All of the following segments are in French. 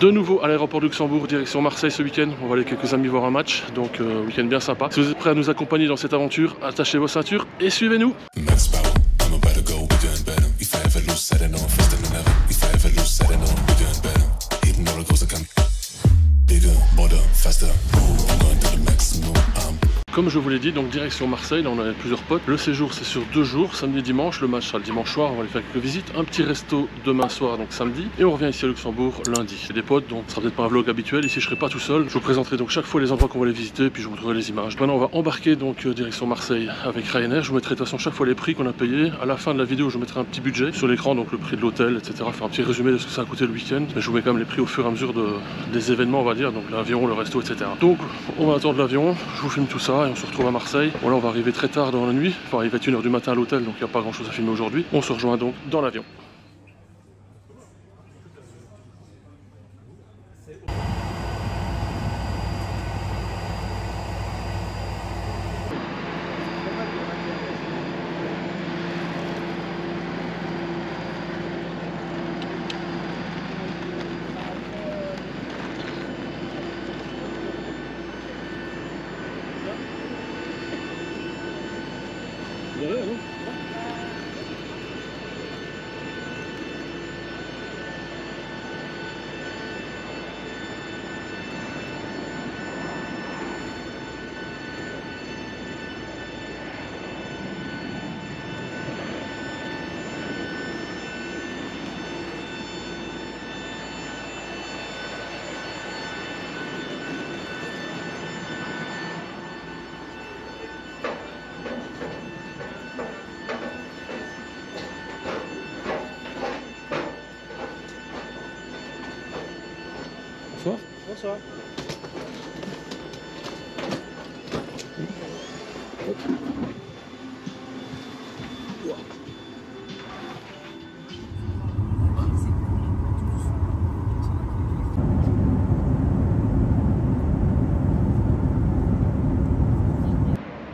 De nouveau à l'aéroport de Luxembourg, direction Marseille ce week-end. On va aller quelques amis voir un match, donc week-end bien sympa. Si vous êtes prêts à nous accompagner dans cette aventure, attachez vos ceintures et suivez-nous. Comme je vous l'ai dit, donc direction Marseille, là on a plusieurs potes. Le séjour c'est sur 2 jours, samedi et dimanche. Le match sera le dimanche soir, on va aller faire quelques visites. Un petit resto demain soir, donc samedi. Et on revient ici à Luxembourg lundi. C'est des potes, donc ce sera peut-être pas un vlog habituel. Ici je serai pas tout seul. Je vous présenterai donc chaque fois les endroits qu'on va aller visiter, puis je vous montrerai les images. Maintenant on va embarquer donc direction Marseille avec Ryanair. Je vous mettrai de toute façon chaque fois les prix qu'on a payés. À la fin de la vidéo, je vous mettrai un petit budget sur l'écran, donc le prix de l'hôtel, etc. Faire un petit résumé de ce que ça a coûté le week-end. Mais je vous mets quand même les prix au fur et à mesure des événements, on va dire. Donc l'avion, le resto, etc. Donc on va attendre l'avion, je vous filme tout ça et on se retrouve à Marseille. Bon là on va arriver très tard dans la nuit, enfin il va être 1h du matin à l'hôtel, donc il n'y a pas grand chose à filmer aujourd'hui. On se rejoint donc dans l'avion. Bonsoir. Bonsoir.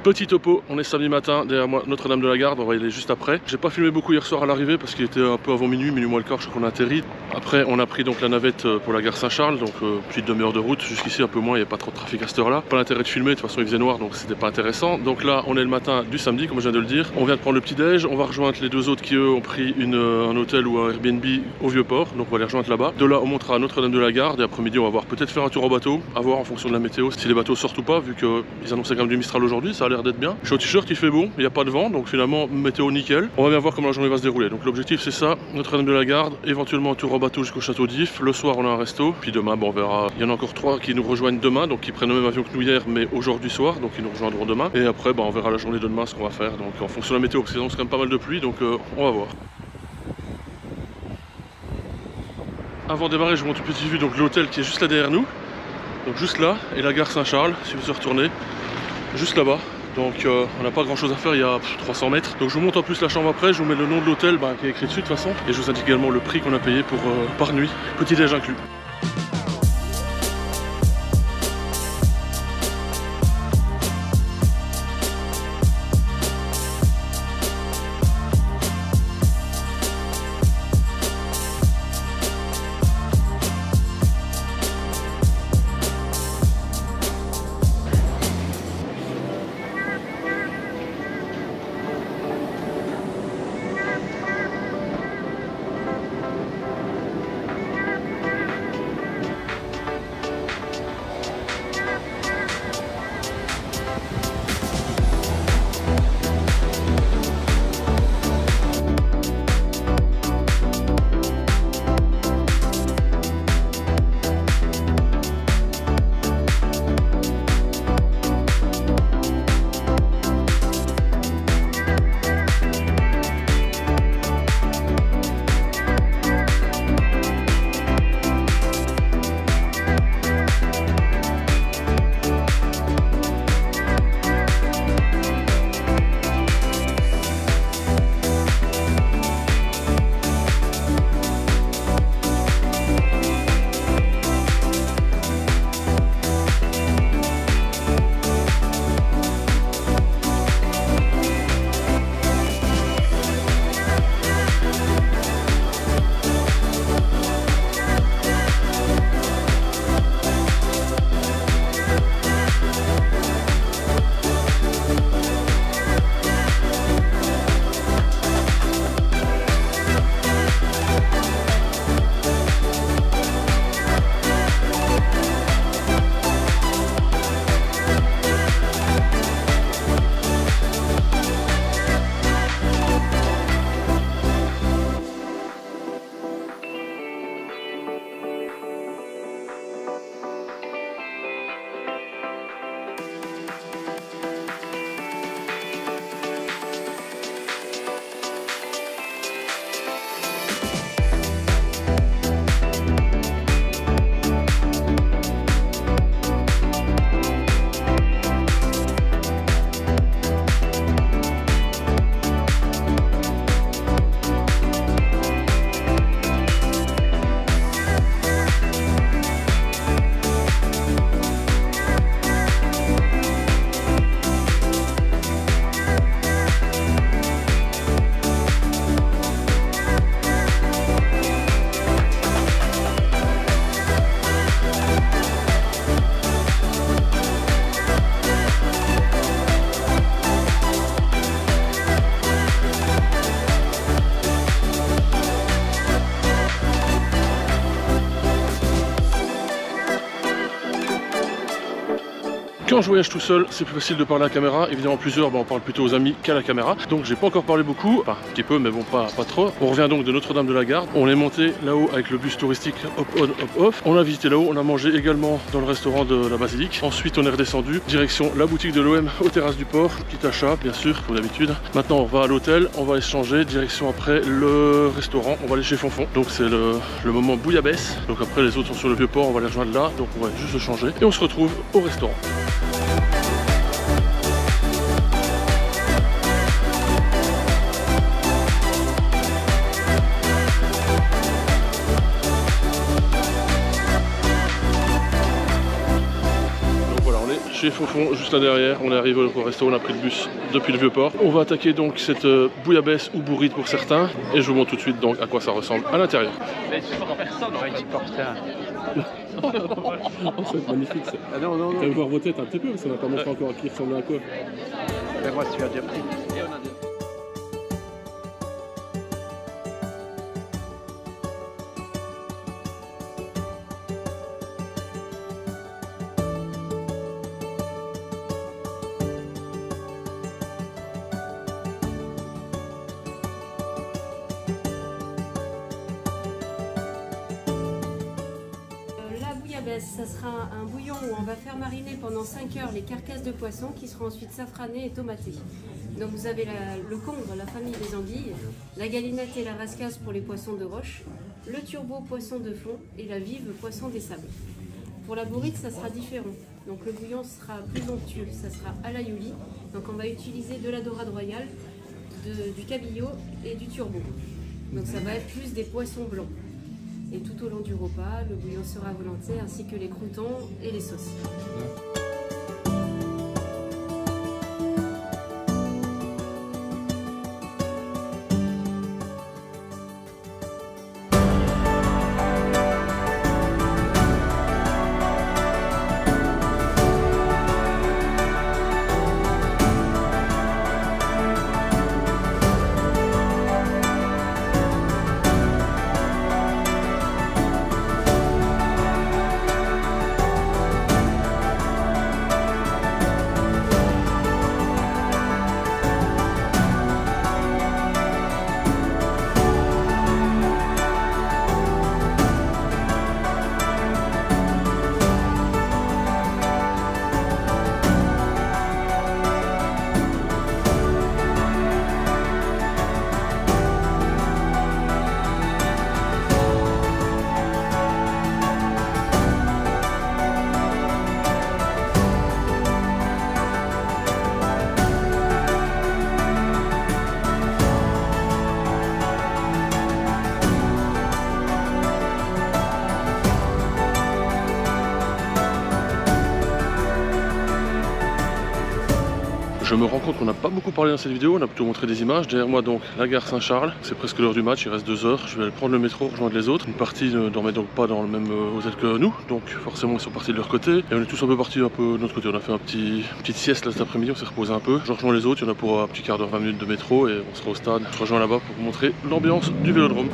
Petit topo, on est samedi matin, derrière moi Notre-Dame de la Garde, on va y aller juste après. J'ai pas filmé beaucoup hier soir à l'arrivée parce qu'il était un peu avant minuit moins le quart, je crois qu'on a atterri. Après on a pris donc la navette pour la gare Saint-Charles, donc petite demi-heure de route, jusqu'ici un peu moins, il n'y a pas trop de trafic à cette heure là. Pas l'intérêt de filmer, de toute façon il faisait noir donc c'était pas intéressant. Donc là on est le matin du samedi comme je viens de le dire, on vient de prendre le petit déj, on va rejoindre les deux autres qui eux ont pris un hôtel ou un Airbnb au Vieux-Port, donc on va les rejoindre là-bas. De là on montera à Notre-Dame de la Garde et après-midi on va voir peut-être faire un tour en bateau, à voir en fonction de la météo, si les bateaux sortent ou pas, vu qu'ils annonçaient quand même du Mistral aujourd'hui, ça a l'air d'être bien. Il fait beau, il n'y a pas de vent, donc finalement météo nickel. On va bien voir comment la journée va se dérouler. Donc l'objectif c'est ça, Notre-Dame de la Garde, éventuellement un tour en bateau jusqu'au château d'If. Le soir on a un resto, puis demain bon, on verra. Il y en a encore 3 qui nous rejoignent demain, donc qui prennent le même avion que nous hier, mais aujourd'hui soir, donc ils nous rejoindront demain. Et après on verra la journée de demain ce qu'on va faire, donc en fonction de la météo, parce qu'il annonce quand même pas mal de pluie, donc on va voir. Avant de démarrer, je vous montre une petite vue donc l'hôtel qui est juste là derrière nous, donc juste là, et la gare Saint-Charles, si vous se retournez, juste là-bas. Donc on n'a pas grand chose à faire, il y a 300 mètres. Donc je vous montre en plus la chambre après, je vous mets le nom de l'hôtel qui est écrit dessus de toute façon. Et je vous indique également le prix qu'on a payé pour par nuit, petit déj inclus. Quand je voyage tout seul, c'est plus facile de parler à la caméra. Évidemment, plusieurs, on parle plutôt aux amis qu'à la caméra. Donc, j'ai pas encore parlé beaucoup, enfin, un petit peu, mais bon, pas trop. On revient donc de Notre-Dame de la Garde. On est monté là-haut avec le bus touristique hop on, hop off. On a visité là-haut, on a mangé également dans le restaurant de la basilique. Ensuite, on est redescendu, direction la boutique de l'OM aux terrasses du port. Petit achat, bien sûr, comme d'habitude. Maintenant, on va à l'hôtel, on va échanger, direction après le restaurant. On va aller chez Fonfon. Donc, c'est le moment bouillabaisse. Donc, après, les autres sont sur le vieux port, on va les rejoindre là. Donc, on va juste se changer et on se retrouve au restaurant. Chez Fonfon, juste là derrière, on est arrivé au resto, on a pris le bus depuis le vieux port. On va attaquer donc cette bouillabaisse ou bourrite pour certains et je vous montre tout de suite donc à quoi ça ressemble à l'intérieur. Mais tu portes personne, ouais, tu portes ça. Oh, ça va être magnifique ça. Ah non, non, non. Faites voir vos têtes un petit peu, parce qu'on n'a pas montré encore à qui ressemble à quoi. Ben moi, tu as déjà pris. Ça sera un bouillon où on va faire mariner pendant 5 heures les carcasses de poisson qui seront ensuite safranées et tomatées. Donc vous avez le congre, la famille des anguilles, la galinette et la rascasse pour les poissons de roche, le turbo poisson de fond et la vive poisson des sables. Pour la bourrite, ça sera différent. Donc le bouillon sera plus onctueux, ça sera à l'aïoli. Donc on va utiliser de la dorade royale, du cabillaud et du turbo. Donc ça va être plus des poissons blancs. Et tout au long du repas, le bouillon sera à volonté ainsi que les croûtons et les sauces. Je me rends compte qu'on n'a pas beaucoup parlé dans cette vidéo, on a plutôt montré des images. Derrière moi donc la gare Saint-Charles, c'est presque l'heure du match, il reste 2 heures. Je vais aller prendre le métro, rejoindre les autres. Une partie ne dormait donc pas dans le même hôtel que nous, donc forcément ils sont partis de leur côté. Et on est tous un peu partis un peu de notre côté, on a fait une petite sieste là cet après-midi, on s'est reposé un peu. Je rejoins les autres, il y en a pour un petit quart d'heure, 20 minutes de métro et on sera au stade. Je rejoins là-bas pour vous montrer l'ambiance du Vélodrome.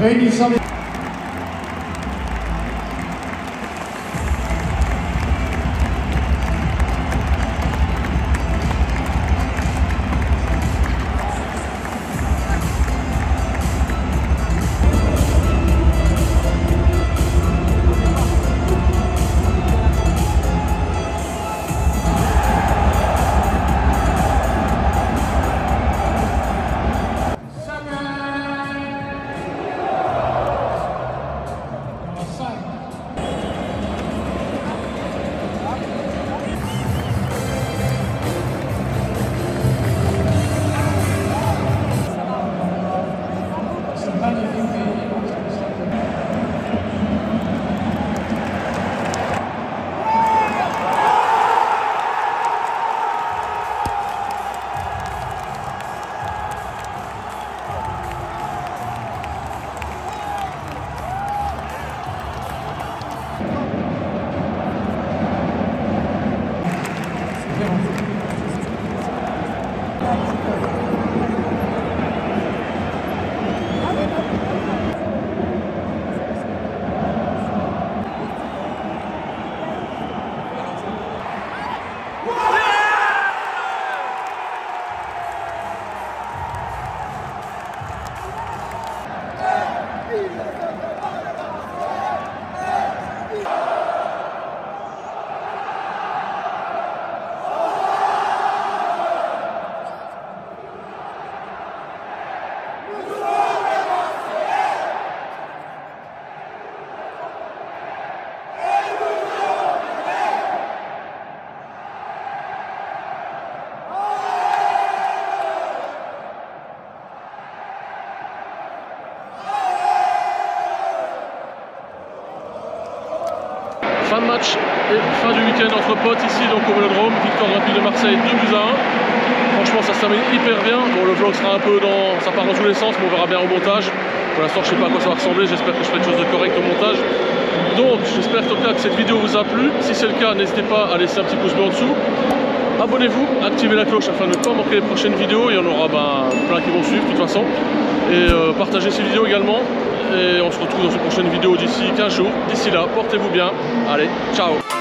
Réunissant les... match et fin du week-end entre potes ici donc au Vélodrome. Victoire rapide de Marseille 2-1. Franchement ça se termine hyper bien. Bon le vlog sera un peu dans. Ça part dans tous les sens mais on verra bien au montage. Pour l'instant je sais pas à quoi ça va ressembler, j'espère que je ferai quelque chose de correct au montage. Donc j'espère en tout cas que cette vidéo vous a plu. Si c'est le cas, n'hésitez pas à laisser un petit pouce bleu en dessous. Abonnez-vous, activez la cloche afin de ne pas manquer les prochaines vidéos. Il y en aura plein qui vont suivre de toute façon. Et partagez ces vidéos également. Et on se retrouve dans une prochaine vidéo d'ici 15 jours. D'ici là, portez-vous bien. Allez, ciao!